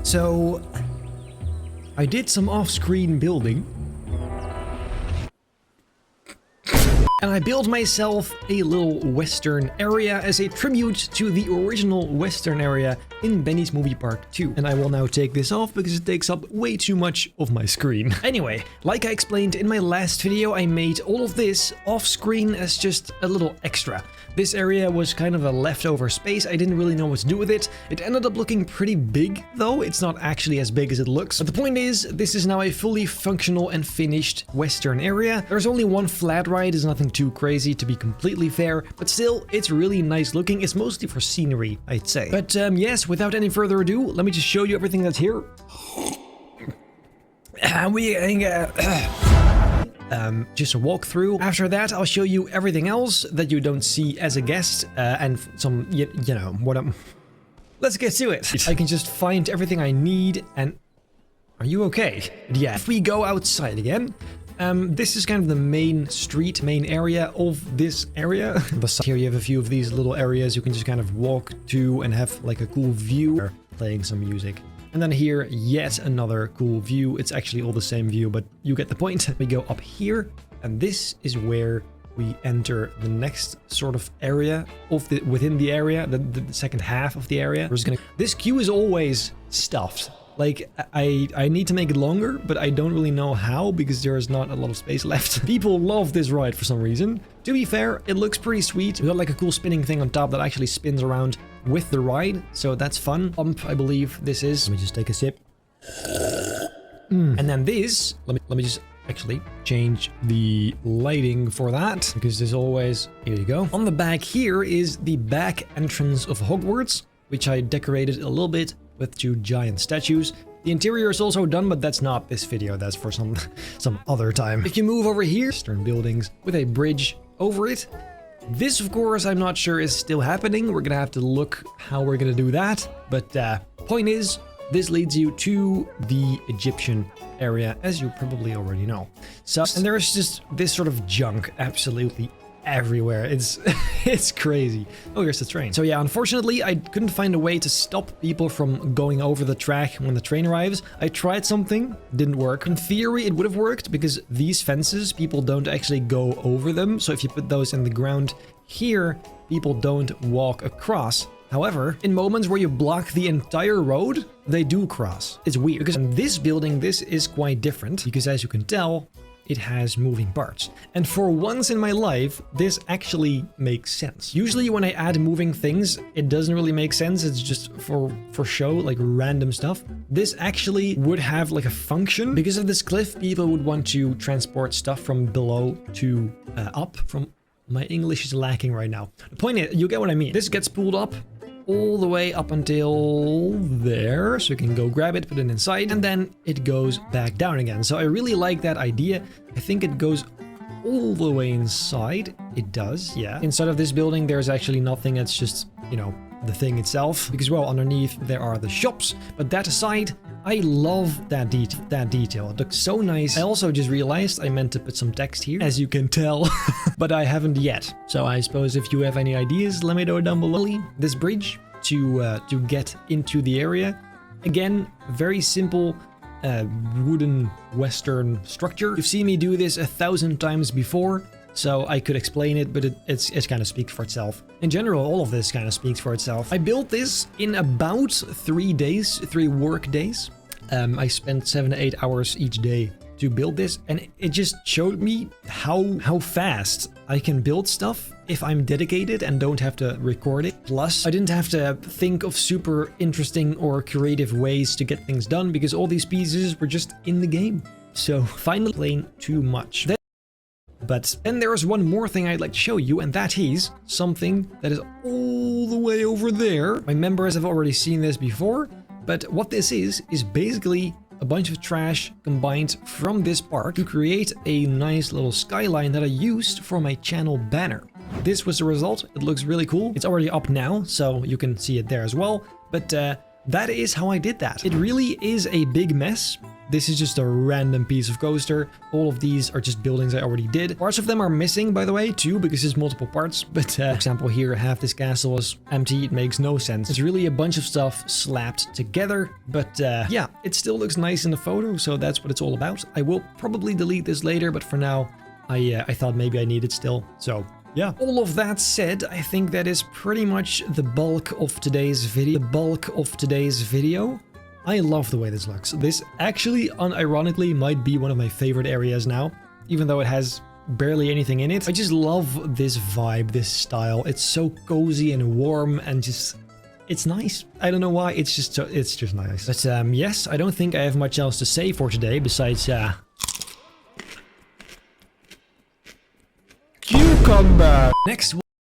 So I did some off-screen building. And I built myself a little western area as a tribute to the original western area in Benny's Movie Park 2. And I will now take this off because it takes up way too much of my screen. Anyway, like I explained in my last video, I made all of this off screen as just a little extra. This area was kind of a leftover space. I didn't really know what to do with it. It ended up looking pretty big, though. It's not actually as big as it looks. But the point is, this is now a fully functional and finished western area. There's only one flat ride. It's nothing too crazy, to be completely fair, but still, it's really nice looking. It's mostly for scenery, I'd say. But yes, without any further ado, let me just show you everything that's here. Just a walkthrough. After that, I'll show you everything else that you don't see as a guest, and some, you know, what I'm... Let's get to it. I can just find everything I need, and... Are you okay? Yeah. If we go outside again, this is kind of the main street, main area of this area. Besides here, you have a few of these little areas you can just kind of walk to and have like a cool view. Playing some music. And then here, yet another cool view. It's actually all the same view, but you get the point. We go up here, and this is where we enter the next sort of area of within the area, the second half of the area. This queue is always stuffed. Like, I need to make it longer, but I don't really know how because there is not a lot of space left. People love this ride for some reason. To be fair, it looks pretty sweet. We got like a cool spinning thing on top that actually spins around with the ride, so that's fun. Pump, I believe this is. Let me just take a sip. And then this, let me just actually change the lighting for that, because there's always, here you go. On the back here is the back entrance of Hogwarts, which I decorated a little bit with 2 giant statues. The interior is also done, but that's not this video. That's for some other time. If you move over here, Western buildings with a bridge over it. This, of course, I'm not sure is still happening. We're gonna have to look how we're gonna do that. But point is, this leads you to the Egyptian area, as you probably already know. So, and there's just this sort of junk absolutely everywhere. It's crazy. Oh, here's the train. So yeah, unfortunately, I couldn't find a way to stop people from going over the track when the train arrives. I tried something, didn't work. In theory, it would have worked because these fences, people don't actually go over them. So if you put those in the ground here, people don't walk across. However, in moments where you block the entire road, they do cross. It's weird because in this building, this is quite different because as you can tell, it has moving parts. And for once in my life, this actually makes sense. Usually when I add moving things, it doesn't really make sense. It's just for show, like random stuff. This actually would have like a function. Because of this cliff, people would want to transport stuff from below to up. My English is lacking right now. The point is, you get what I mean. This gets pulled up all the way up until there, so you can go grab it, put it inside, and then it goes back down again. So I really like that idea. I think it goes all the way inside. It does, yeah. Inside of this building, there's actually nothing. It's just, you know, the thing itself. Because, well, underneath there are the shops. But that aside, I love that detail. It looks so nice. I also just realized I meant to put some text here, as you can tell, but I haven't yet. So I suppose if you have any ideas, let me know down below. This bridge to get into the area. Again, very simple wooden Western structure. You've seen me do this 1,000 times before, so I could explain it, but it kind of speaks for itself. In general, all of this kind of speaks for itself. I built this in about 3 days, 3 work days. I spent 7 to 8 hours each day to build this, and it just showed me how fast I can build stuff if I'm dedicated and don't have to record it. Plus, I didn't have to think of super interesting or creative ways to get things done because all these pieces were just in the game. So finally playing too much. But then there's one more thing I'd like to show you, and that is something that is all the way over there. My members have already seen this before, but what this is basically a bunch of trash combined from this park to create a nice little skyline that I used for my channel banner. This was the result. It looks really cool. It's already up now, so you can see it there as well. But that is how I did that. It really is a big mess. This is just a random piece of coaster. All of these are just buildings I already did. Parts of them are missing, by the way, too, because it's multiple parts. But for example, here, half this castle is empty. It makes no sense. It's really a bunch of stuff slapped together. But yeah, it still looks nice in the photo, so that's what it's all about. I will probably delete this later, but for now, I thought maybe I need it still. So yeah. All of that said, I think that is pretty much the bulk of today's video. I love the way this looks. This actually, unironically, might be one of my favorite areas now, even though it has barely anything in it. I just love this vibe, this style. It's so cozy and warm and just... it's nice. I don't know why, it's just nice. But yes, I don't think I have much else to say for today besides... cucumber! Next